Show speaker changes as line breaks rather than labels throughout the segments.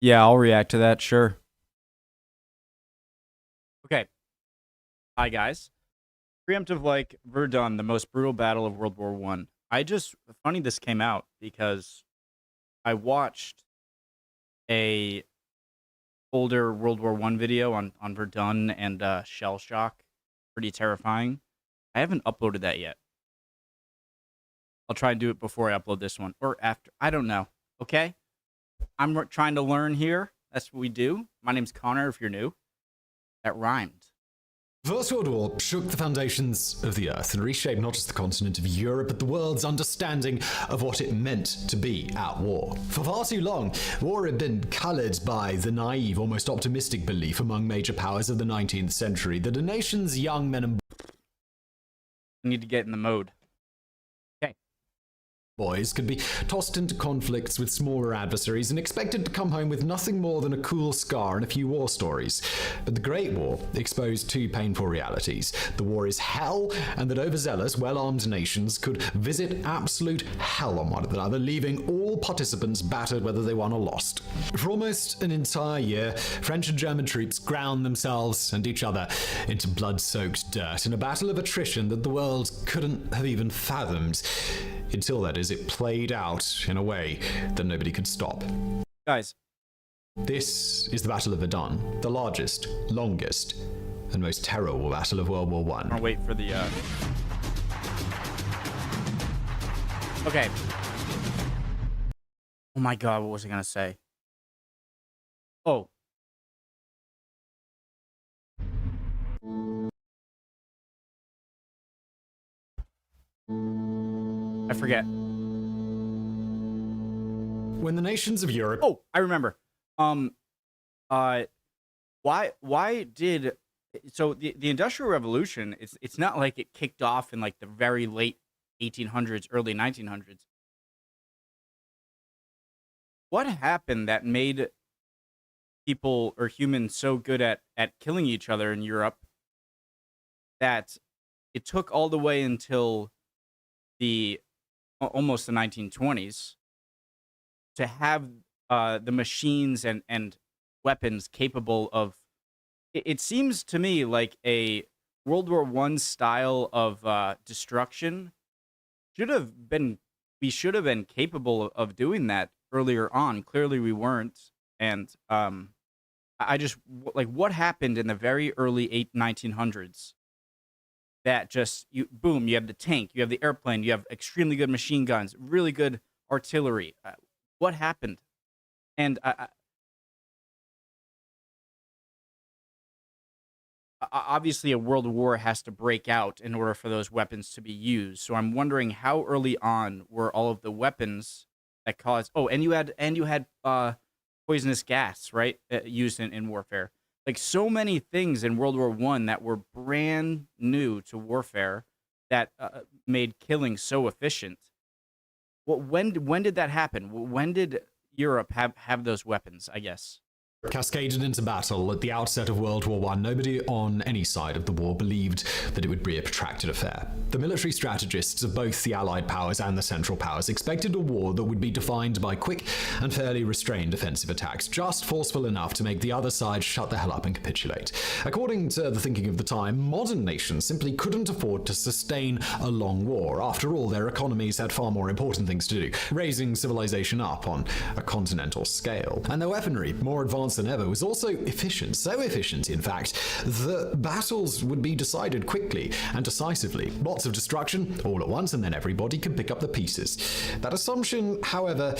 Yeah, I'll react to that, sure. Okay. Hi, guys. Preemptive like Verdun, the most brutal battle of World War One. Funny this came out because I watched a older World War One video on Verdun and shell shock. Pretty terrifying. I haven't uploaded that yet. I'll try and do it before I upload this one or after. I don't know. Okay? I'm trying to learn here. That's what we do. My name's Connor if you're new. That rhymed.
The First World War shook the foundations of the Earth and reshaped not just the continent of Europe, but the world's understanding of what it meant to be at war. For far too long, war had been coloured by the naive, almost optimistic belief among major powers of the 19th century that a nation's young men and
I need to get in the mode.
boys could be tossed into conflicts with smaller adversaries and expected to come home with nothing more than a cool scar and a few war stories. But the Great War exposed two painful realities. The war is hell, and that overzealous, well-armed nations could visit absolute hell on one another, leaving all participants battered whether they won or lost. For almost an entire year, French and German troops ground themselves and each other into blood-soaked dirt in a battle of attrition that the world couldn't have even fathomed. Until, that is, it played out in a way that nobody could stop.
Guys.
This is the Battle of Verdun, the largest, longest, and most terrible battle of World War I.
I'll wait for the, Okay. Oh my god, what was I gonna say? Oh. I forget.
When the nations of Europe...
Oh, I remember. Why did... So the Industrial Revolution, it's not like it kicked off in like the very late 1800s, early 1900s. What happened that made people or humans so good at killing each other in Europe that it took all the way until almost the 1920s to have the machines and weapons capable of... It seems to me like a World War I style of destruction we should have been capable of doing that earlier on. Clearly we weren't. And I just, like, what happened in the very early 1900s that just, boom, you have the tank, you have the airplane, you have extremely good machine guns, really good artillery. What happened? And obviously a world war has to break out in order for those weapons to be used. So I'm wondering how early on were all of the weapons that caused... Oh, and you had poisonous gas, right? Used in warfare. Like, so many things in World War I that were brand new to warfare that made killing so efficient. Well, when did that happen? When did Europe have those weapons, I guess?
Cascaded into battle at the outset of World War I, nobody on any side of the war believed that it would be a protracted affair. The military strategists of both the Allied powers and the Central Powers expected a war that would be defined by quick and fairly restrained offensive attacks, just forceful enough to make the other side shut the hell up and capitulate. According to the thinking of the time, modern nations simply couldn't afford to sustain a long war. After all, their economies had far more important things to do, raising civilization up on a continental scale. And their weaponry, more advanced than ever, was also efficient. So efficient, in fact, that battles would be decided quickly and decisively. Lots of destruction all at once, and then everybody could pick up the pieces. That assumption, however,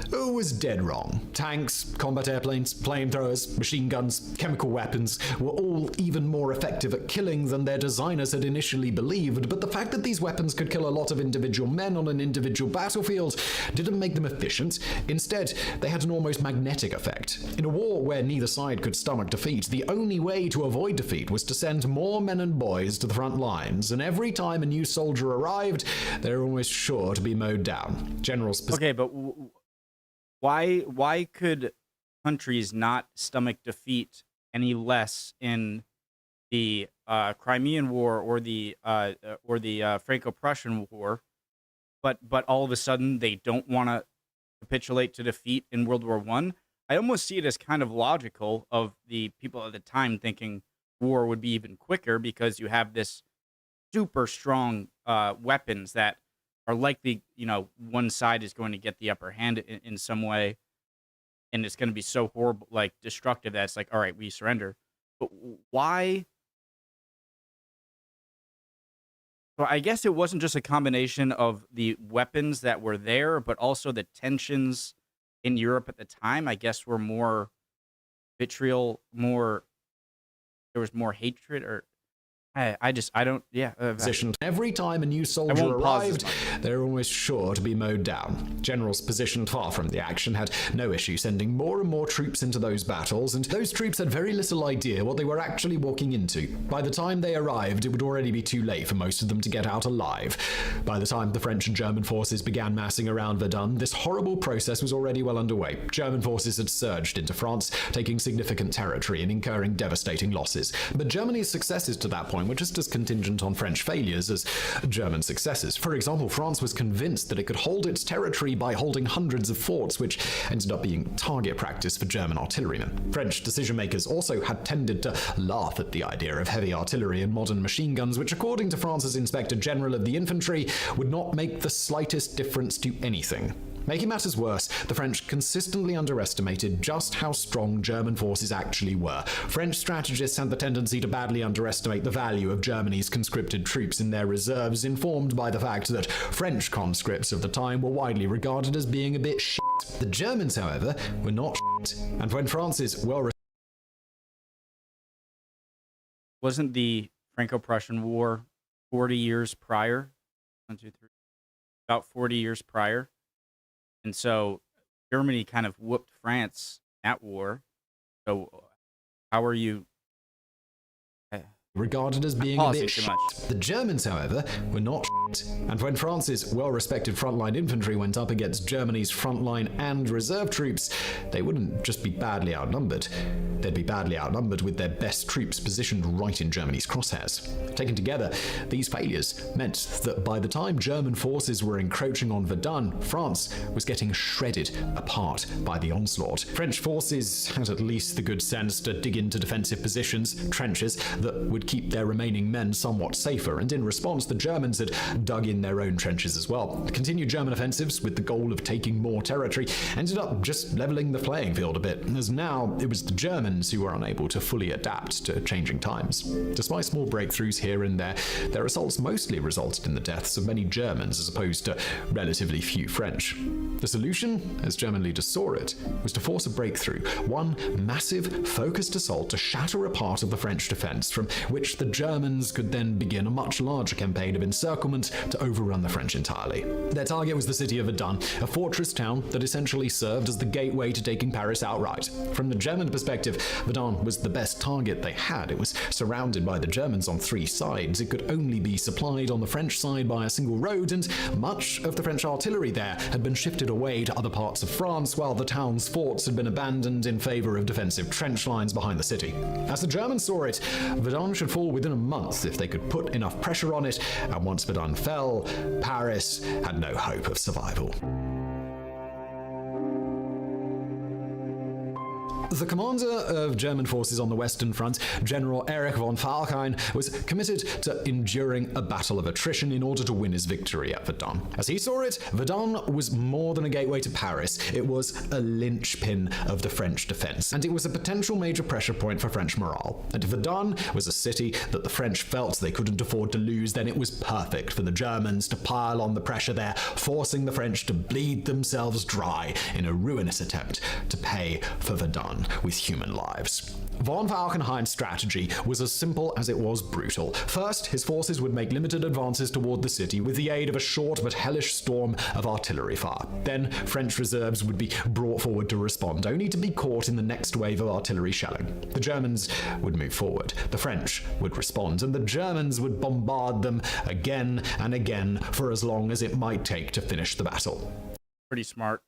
was dead wrong. Tanks, combat airplanes, flamethrowers, machine guns, chemical weapons were all even more effective at killing than their designers had initially believed, but the fact that these weapons could kill a lot of individual men on an individual battlefield didn't make them efficient. Instead, they had an almost magnetic effect. In a war where neither side could stomach defeat, the only way to avoid defeat was to send more men and boys to the front lines, and every time a new soldier arrived, they were almost sure to be mowed down.
Okay, but why could countries not stomach defeat any less in the Crimean War or the Franco-Prussian War, but all of a sudden they don't want to capitulate to defeat in World War I? I almost see it as kind of logical of the people at the time thinking war would be even quicker because you have this super strong weapons that are likely, one side is going to get the upper hand in some way, and it's going to be so horrible, like destructive, that it's like, all right, we surrender. But why? Well, I guess it wasn't just a combination of the weapons that were there, but also the tensions in Europe at the time, I guess, were more vitriol, there was more hatred, or I don't, yeah.
Positioned. Every time a new soldier arrived, they were almost sure to be mowed down. Generals positioned far from the action had no issue sending more and more troops into those battles, and those troops had very little idea what they were actually walking into. By the time they arrived, it would already be too late for most of them to get out alive. By the time the French and German forces began massing around Verdun, this horrible process was already well underway. German forces had surged into France, taking significant territory and incurring devastating losses. But Germany's successes to that point were just as contingent on French failures as German successes. For example, France was convinced that it could hold its territory by holding hundreds of forts, which ended up being target practice for German artillerymen. French decision-makers also had tended to laugh at the idea of heavy artillery and modern machine guns, which, according to France's Inspector General of the Infantry, would not make the slightest difference to anything. Making matters worse, the French consistently underestimated just how strong German forces actually were. French strategists had the tendency to badly underestimate the value of Germany's conscripted troops in their reserves, informed by the fact that French conscripts of the time were widely regarded as being a bit shit. The Germans, however, were not shit, and when France's
Wasn't the Franco-Prussian War 40 years prior? 1, 2, 3. About 40 years prior. And so Germany kind of whooped France at war. So how are you
regarded as being a bit shit? The Germans, however, were not shit. And when France's well-respected frontline infantry went up against Germany's frontline and reserve troops, they wouldn't just be badly outnumbered. They'd be badly outnumbered with their best troops positioned right in Germany's crosshairs. Taken together, these failures meant that by the time German forces were encroaching on Verdun, France was getting shredded apart by the onslaught. French forces had at least the good sense to dig into defensive positions, trenches, that would keep their remaining men somewhat safer, and in response, the Germans had dug in their own trenches as well. The continued German offensives, with the goal of taking more territory, ended up just leveling the playing field a bit, as now it was the Germans who were unable to fully adapt to changing times. Despite small breakthroughs here and there, their assaults mostly resulted in the deaths of many Germans as opposed to relatively few French. The solution, as German leaders saw it, was to force a breakthrough, one massive, focused assault to shatter a part of the French defense from which the Germans could then begin a much larger campaign of encirclement to overrun the French entirely. Their target was the city of Verdun, a fortress town that essentially served as the gateway to taking Paris outright. From the German perspective, Verdun was the best target they had. It was surrounded by the Germans on 3 sides. It could only be supplied on the French side by a single road, and much of the French artillery there had been shifted away to other parts of France, while the town's forts had been abandoned in favor of defensive trench lines behind the city. As the Germans saw it, Verdun should fall within a month if they could put enough pressure on it, and once Verdun fell, Paris had no hope of survival. The commander of German forces on the Western Front, General Erich von Falkenhayn, was committed to enduring a battle of attrition in order to win his victory at Verdun. As he saw it, Verdun was more than a gateway to Paris. It was a linchpin of the French defense, and it was a potential major pressure point for French morale. And if Verdun was a city that the French felt they couldn't afford to lose, then it was perfect for the Germans to pile on the pressure there, forcing the French to bleed themselves dry in a ruinous attempt to pay for Verdun with human lives. Von Falkenhayn's strategy was as simple as it was brutal. First, his forces would make limited advances toward the city with the aid of a short but hellish storm of artillery fire. Then, French reserves would be brought forward to respond, only to be caught in the next wave of artillery shelling. The Germans would move forward, the French would respond, and the Germans would bombard them again and again for as long as it might take to finish the battle.
Pretty smart.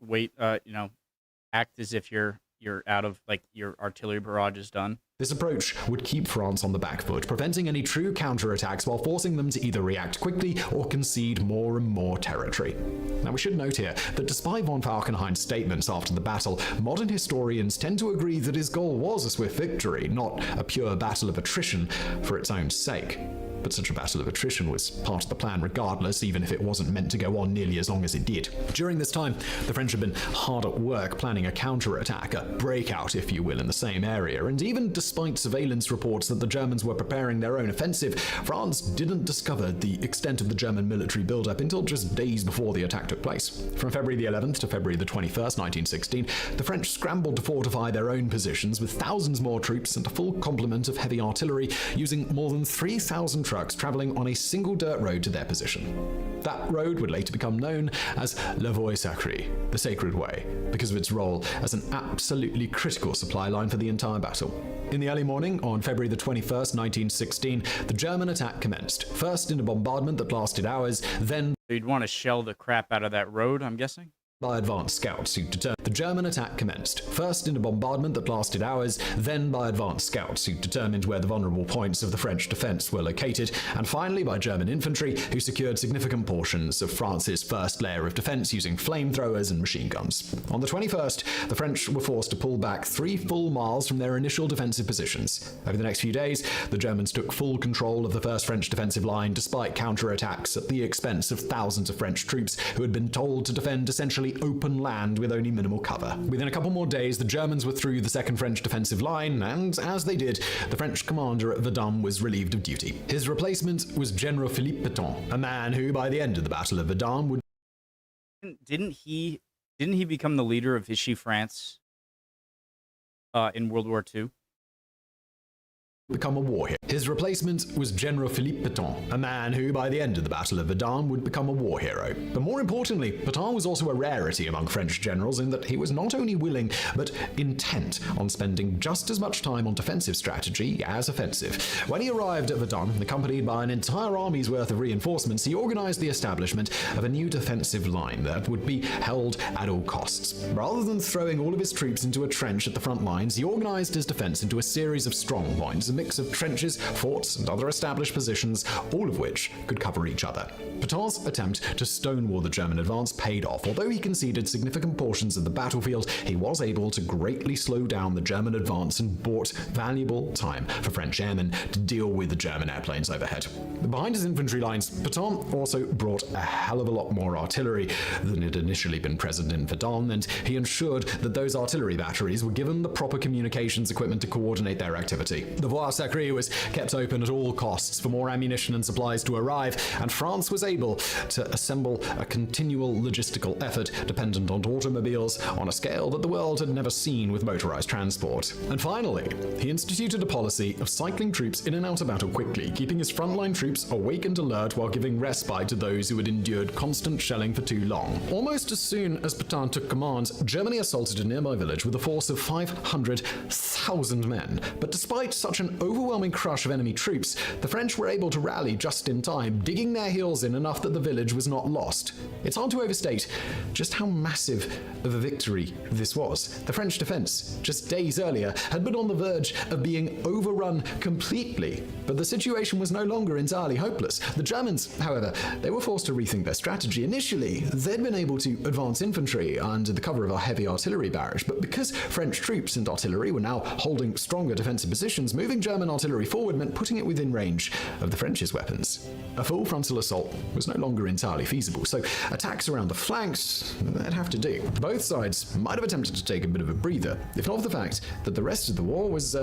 Act as if you're you're out of, like, your artillery barrage is done.
This approach would keep France on the back foot, preventing any true counterattacks while forcing them to either react quickly or concede more and more territory. Now, we should note here that despite von Falkenhayn's statements after the battle, modern historians tend to agree that his goal was a swift victory, not a pure battle of attrition for its own sake. But such a battle of attrition was part of the plan regardless, even if it wasn't meant to go on nearly as long as it did. During this time, the French had been hard at work planning a counterattack, a breakout, if you will, in the same area, and even despite surveillance reports that the Germans were preparing their own offensive, France didn't discover the extent of the German military buildup until just days before the attack took place. From February the 11th to February the 21st, 1916, the French scrambled to fortify their own positions with thousands more troops and a full complement of heavy artillery, using more than 3,000 trucks traveling on a single dirt road to their position. That road would later become known as La Voie Sacrée, the Sacred Way, because of its role as an absolutely critical supply line for the entire battle. In the early morning, on February the 21st, 1916, the German attack commenced, first in a bombardment that lasted hours, then
You'd want to shell the crap out of that road, I'm guessing?
by advanced scouts who determined the German attack commenced, first in a bombardment that lasted hours, then by advanced scouts who determined where the vulnerable points of the French defense were located, and finally by German infantry who secured significant portions of France's first layer of defense using flamethrowers and machine guns. On the 21st, the French were forced to pull back 3 full miles from their initial defensive positions. Over the next few days, the Germans took full control of the first French defensive line despite counterattacks at the expense of thousands of French troops who had been told to defend essentially open land with only minimal cover. Within a couple more days, the Germans were through the second French defensive line, and as they did, the French commander at Verdun was relieved of duty. His replacement was General Philippe Pétain, a man who, by the end of the Battle of Verdun, would
Didn't he become the leader of Vichy France in World War II?
become a war hero. His replacement was General Philippe Pétain, a man who, by the end of the Battle of Verdun, would become a war hero. But more importantly, Pétain was also a rarity among French generals in that he was not only willing, but intent on spending just as much time on defensive strategy as offensive. When he arrived at Verdun, accompanied by an entire army's worth of reinforcements, he organized the establishment of a new defensive line that would be held at all costs. Rather than throwing all of his troops into a trench at the front lines, he organized his defense into a series of strong points, a mix of trenches, forts, and other established positions, all of which could cover each other. Pétain's attempt to stonewall the German advance paid off. Although he conceded significant portions of the battlefield, he was able to greatly slow down the German advance and bought valuable time for French airmen to deal with the German airplanes overhead. Behind his infantry lines, Pétain also brought a hell of a lot more artillery than had initially been present in Verdun, and he ensured that those artillery batteries were given the proper communications equipment to coordinate their activity. The Voie Sacrée was kept open at all costs for more ammunition and supplies to arrive, and France was able to assemble a continual logistical effort dependent on automobiles on a scale that the world had never seen with motorized transport. And finally, he instituted a policy of cycling troops in and out of battle quickly, keeping his frontline troops awake and alert while giving respite to those who had endured constant shelling for too long. Almost as soon as Pétain took command, Germany assaulted a nearby village with a force of 500,000 men. But despite such an overwhelming crush of enemy troops, the French were able to rally just in time, digging their heels in enough that the village was not lost. It's hard to overstate just how massive of a victory this was. The French defense, just days earlier, had been on the verge of being overrun completely, but the situation was no longer entirely hopeless. The Germans, however, they were forced to rethink their strategy. Initially, they'd been able to advance infantry under the cover of a heavy artillery barrage, but because French troops and artillery were now holding stronger defensive positions, moving German artillery forward meant putting it within range of the French's weapons. A full frontal assault was no longer entirely feasible, so attacks around the flanks, they'd have to do. Both sides might have attempted to take a bit of a breather, if not for the fact that the rest of the war was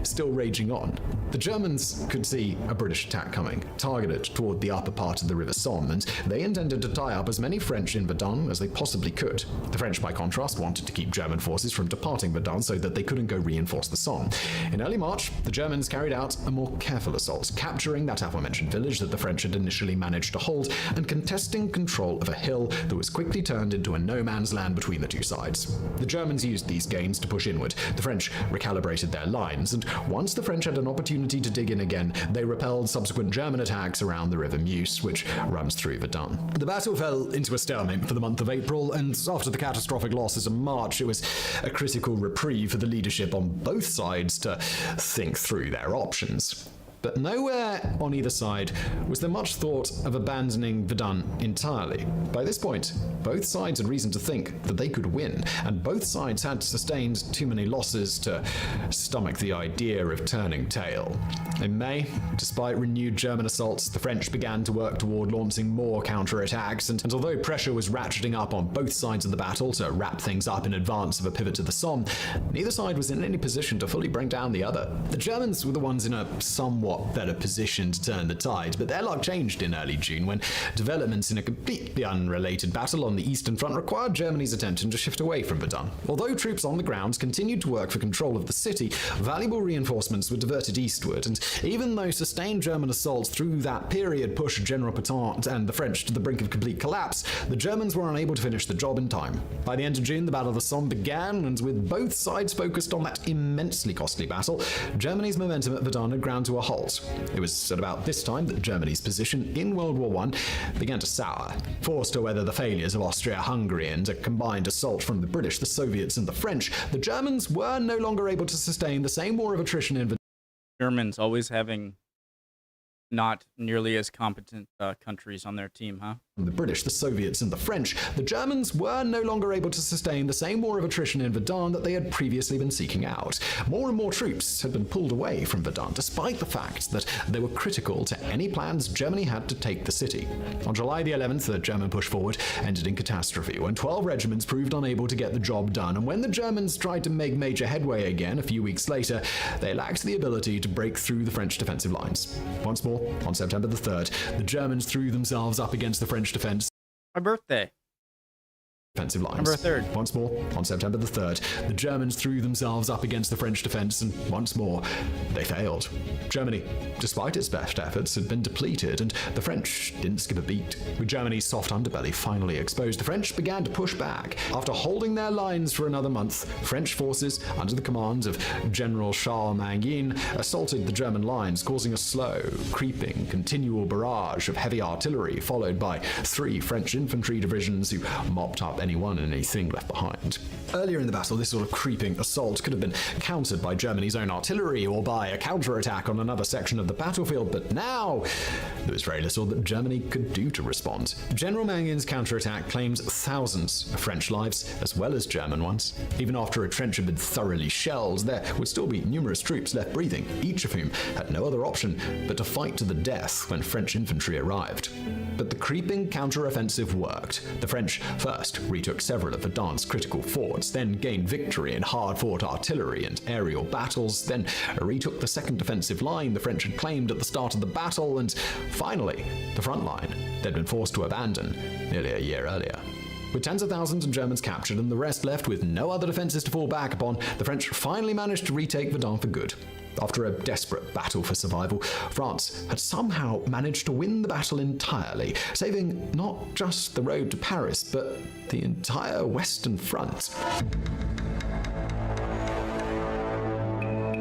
still raging on. The Germans could see a British attack coming, targeted toward the upper part of the River Somme, and they intended to tie up as many French in Verdun as they possibly could. The French, by contrast, wanted to keep German forces from departing Verdun so that they couldn't go reinforce the Somme. In early March, The Germans carried out a more careful assault, capturing that aforementioned village that the French had initially managed to hold and contesting control of a hill that was quickly turned into a no-man's land between the two sides. The Germans used these gains to push inward. The French recalibrated their lines, and once the French had an opportunity to dig in again, they repelled subsequent German attacks around the River Meuse, which runs through Verdun. The battle fell into a stalemate for the month of April, and after the catastrophic losses of March, it was a critical reprieve for the leadership on both sides to think through their options. But nowhere on either side was there much thought of abandoning Verdun entirely. By this point, both sides had reason to think that they could win, and both sides had sustained too many losses to stomach the idea of turning tail. In May, despite renewed German assaults, the French began to work toward launching more counterattacks, and although pressure was ratcheting up on both sides of the battle to wrap things up in advance of a pivot to the Somme, neither side was in any position to fully bring down the other. The Germans were the ones in a somewhat better position to turn the tide, but their luck changed in early June when developments in a completely unrelated battle on the Eastern Front required Germany's attention to shift away from Verdun. Although troops on the ground continued to work for control of the city, valuable reinforcements were diverted eastward, and even though sustained German assaults through that period pushed General Pétain and the French to the brink of complete collapse, the Germans were unable to finish the job in time. By the end of June, the Battle of the Somme began, and with both sides focused on that immensely costly battle, Germany's momentum at Verdun had ground to a halt. It was at about this time that Germany's position in World War I began to sour. Forced to weather the failures of Austria-Hungary and a combined assault from the British, the Soviets, and the French, the Germans were no longer able to sustain the same war of attrition in Verdun.
Germans always having not nearly as competent countries on their team, huh?
The British, the Soviets, and the French, the Germans were no longer able to sustain the same war of attrition in Verdun that they had previously been seeking out. More and more troops had been pulled away from Verdun, despite the fact that they were critical to any plans Germany had to take the city. On July the 11th, the German push forward ended in catastrophe when 12 regiments proved unable to get the job done, and when the Germans tried to make major headway again a few weeks later, they lacked the ability to break through the French defensive lines. Once more, on September the 3rd, the Germans threw themselves up against the French defense.
My birthday.
Defensive lines.
September 3rd.
Once more, on September the 3rd, the Germans threw themselves up against the French defense, and once more, they failed. Germany, despite its best efforts, had been depleted, and the French didn't skip a beat. With Germany's soft underbelly finally exposed, the French began to push back. After holding their lines for another month, French forces, under the command of General Charles Mangin, assaulted the German lines, causing a slow, creeping, continual barrage of heavy artillery, followed by 3 French infantry divisions who mopped up anyone and anything left behind. Earlier in the battle, this sort of creeping assault could have been countered by Germany's own artillery or by a counterattack on another section of the battlefield, but now there was very little that Germany could do to respond. General Mangin's counterattack claims thousands of French lives as well as German ones. Even after a trench had been thoroughly shelled, there would still be numerous troops left breathing, each of whom had no other option but to fight to the death when French infantry arrived. But the creeping counteroffensive worked. The French first retook several of Verdun's critical forts, then gained victory in hard-fought artillery and aerial battles, then retook the second defensive line the French had claimed at the start of the battle, and finally, the front line they'd been forced to abandon nearly a year earlier. With tens of thousands of Germans captured and the rest left with no other defenses to fall back upon, the French finally managed to retake Verdun for good. After a desperate battle for survival, France had somehow managed to win the battle entirely, saving not just the road to Paris, but the entire Western Front.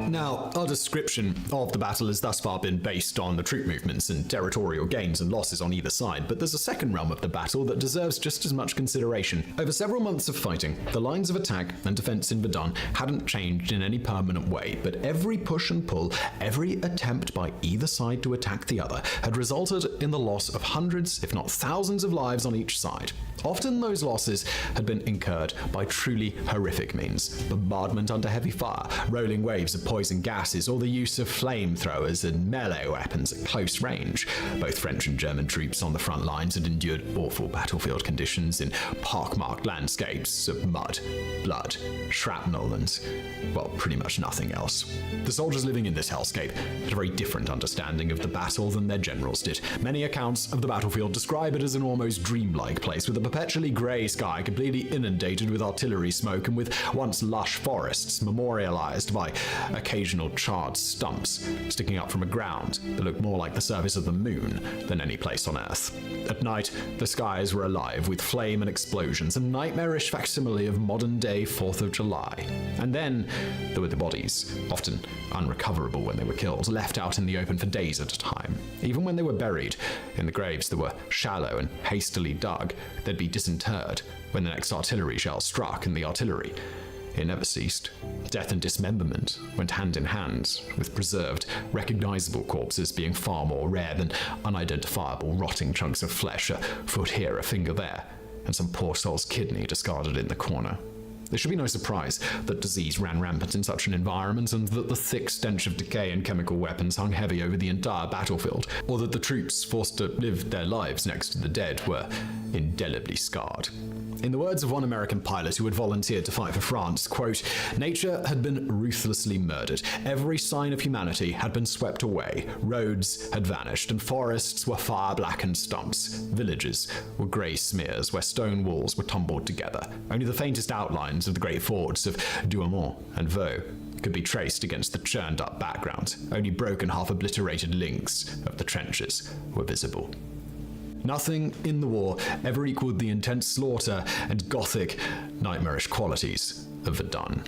Now, our description of the battle has thus far been based on the troop movements and territorial gains and losses on either side, but there's a second realm of the battle that deserves just as much consideration. Over several months of fighting, the lines of attack and defense in Verdun hadn't changed in any permanent way, but every push and pull, every attempt by either side to attack the other, had resulted in the loss of hundreds, if not thousands of lives on each side. Often those losses had been incurred by truly horrific means: bombardment under heavy fire, rolling waves of poison gases, or the use of flamethrowers and melee weapons at close range. Both French and German troops on the front lines had endured awful battlefield conditions in pockmarked landscapes of mud, blood, shrapnel, and, well, pretty much nothing else. The soldiers living in this hellscape had a very different understanding of the battle than their generals did. Many accounts of the battlefield describe it as an almost dreamlike place, with a perpetually grey sky completely inundated with artillery smoke and with once lush forests memorialized by occasional charred stumps sticking up from a ground that looked more like the surface of the moon than any place on Earth. At night, the skies were alive with flame and explosions, a nightmarish facsimile of modern-day 4th of July. And then there were the bodies, often unrecoverable when they were killed, left out in the open for days at a time. Even when they were buried in the graves that were shallow and hastily dug, they'd be disinterred when the next artillery shell struck, and the artillery, it never ceased. Death and dismemberment went hand in hand, with preserved, recognizable corpses being far more rare than unidentifiable rotting chunks of flesh, a foot here, a finger there, and some poor soul's kidney discarded in the corner. There should be no surprise that disease ran rampant in such an environment, and that the thick stench of decay and chemical weapons hung heavy over the entire battlefield, or that the troops forced to live their lives next to the dead were indelibly scarred. In the words of one American pilot who had volunteered to fight for France, quote, "Nature had been ruthlessly murdered. Every sign of humanity had been swept away. Roads had vanished, and forests were fire-blackened stumps. Villages were grey smears where stone walls were tumbled together. Only the faintest outlines of the great forts of Douaumont and Vaux could be traced against the churned-up background. Only broken, half-obliterated links of the trenches were visible." Nothing in the war ever equaled the intense slaughter and gothic, nightmarish qualities of Verdun.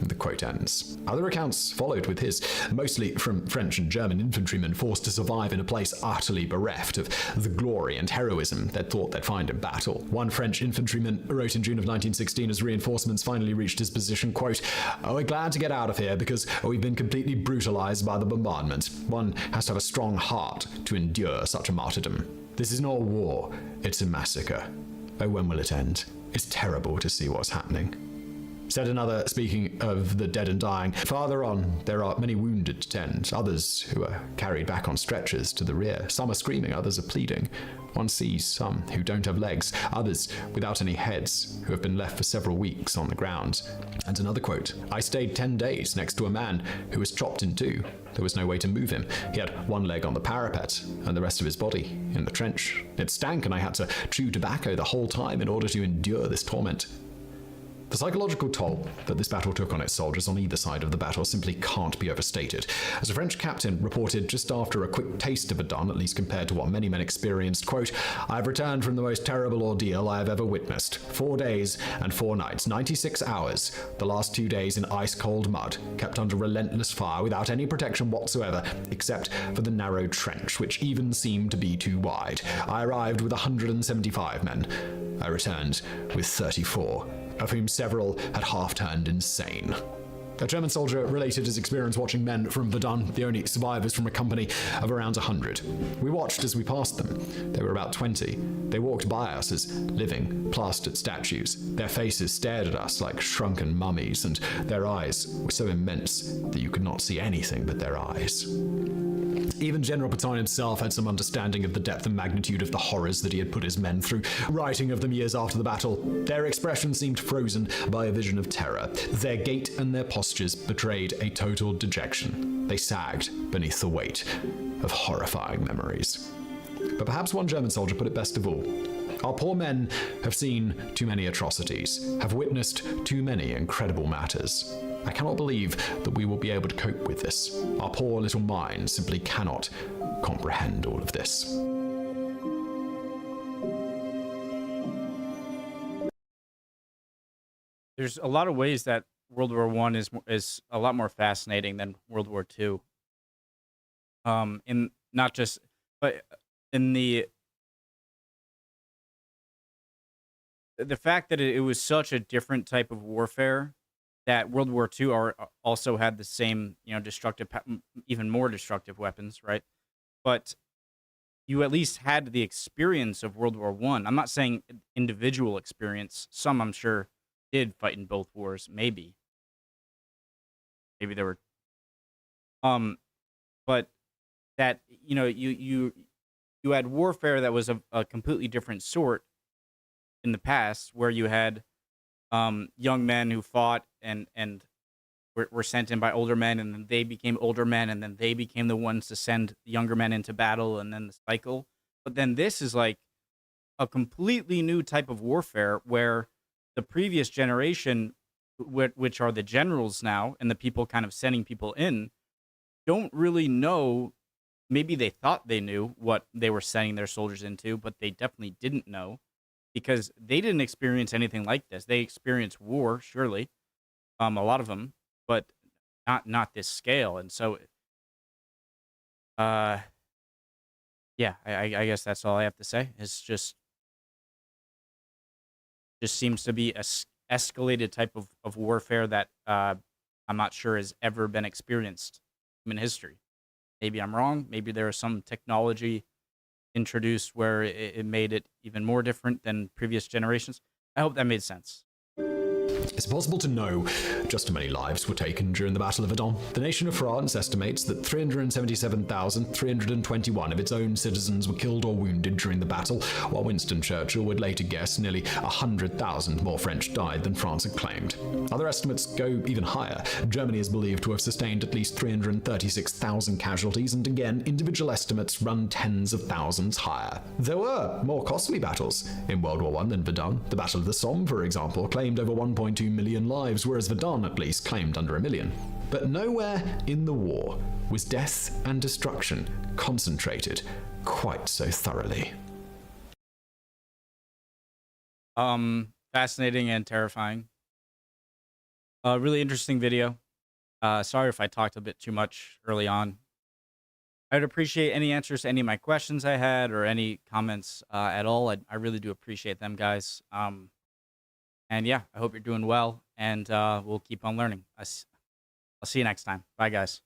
The quote ends. Other accounts followed with his, mostly from French and German infantrymen forced to survive in a place utterly bereft of the glory and heroism they'd thought they'd find in battle. One French infantryman wrote in June of 1916 as reinforcements finally reached his position, quote, "Oh, we're glad to get out of here because we've been completely brutalized by the bombardment. One has to have a strong heart to endure such a martyrdom. This is not a war, it's a massacre. Oh, when will it end? It's terrible to see what's happening." Said another, speaking of the dead and dying, "Farther on, there are many wounded to tend, others who are carried back on stretchers to the rear. Some are screaming, others are pleading. One sees some who don't have legs, others without any heads, who have been left for several weeks on the ground." And another quote, "I stayed 10 days next to a man who was chopped in two. There was no way to move him. He had one leg on the parapet and the rest of his body in the trench. It stank and I had to chew tobacco the whole time in order to endure this torment." The psychological toll that this battle took on its soldiers on either side of the battle simply can't be overstated. As a French captain reported just after a quick taste of Verdun, at least compared to what many men experienced, quote, "I have returned from the most terrible ordeal I have ever witnessed. 4 days and 4 nights, 96 hours, the last 2 days in ice-cold mud, kept under relentless fire without any protection whatsoever, except for the narrow trench, which even seemed to be too wide. I arrived with 175 men. I returned with 34. Of whom several had half-turned insane." A German soldier related his experience watching men from Verdun, the only survivors from a company of around 100. "We watched as we passed them. They were about 20. They walked by us as living, plastered statues. Their faces stared at us like shrunken mummies, and their eyes were so immense that you could not see anything but their eyes." Even General Pétain himself had some understanding of the depth and magnitude of the horrors that he had put his men through, writing of them years after the battle. "Their expression seemed frozen by a vision of terror. Their gait and their postures betrayed a total dejection. They sagged beneath the weight of horrifying memories." But perhaps one German soldier put it best of all. "Our poor men have seen too many atrocities, have witnessed too many incredible matters. I cannot believe that we will be able to cope with this. Our poor little minds simply cannot comprehend all of this."
There's a lot of ways that World War I is a lot more fascinating than World War II. In not just, but in the fact that it was such a different type of warfare, that World War II also had the same, destructive, even more destructive weapons, right? But you at least had the experience of World War I. I'm not saying individual experience. Some, I'm sure, did fight in both wars. Maybe there were, but that you had warfare that was a completely different sort in the past, where you had young men who fought and were sent in by older men, and then they became older men, and then they became the ones to send younger men into battle, and then the cycle. But then this is like a completely new type of warfare, where the previous generation which are the generals now, and the people kind of sending people in, don't really know. Maybe they thought they knew what they were sending their soldiers into, but they definitely didn't know because they didn't experience anything like this. They experienced war, surely, a lot of them, but not this scale. And so, uh, yeah, I guess that's all I have to say. It's just seems to be a escalated type of warfare that I'm not sure has ever been experienced in history. Maybe I'm wrong. Maybe there was some technology introduced where it made it even more different than previous generations. I hope that made sense.
It's impossible to know just how many lives were taken during the Battle of Verdun. The nation of France estimates that 377,321 of its own citizens were killed or wounded during the battle, while Winston Churchill would later guess nearly 100,000 more French died than France had claimed. Other estimates go even higher. Germany is believed to have sustained at least 336,000 casualties, and again, individual estimates run tens of thousands higher. There were more costly battles in World War I than Verdun. The Battle of the Somme, for example, claimed over 1.2 million lives, whereas Verdun at least claimed under 1 million. But nowhere in the war was death and destruction concentrated quite so thoroughly.
Fascinating and terrifying. Really interesting video. Sorry if I talked a bit too much early on. I'd appreciate any answers to any of my questions I had or any comments at all. I really do appreciate them, guys. And yeah, I hope you're doing well, and we'll keep on learning. I'll see you next time. Bye, guys.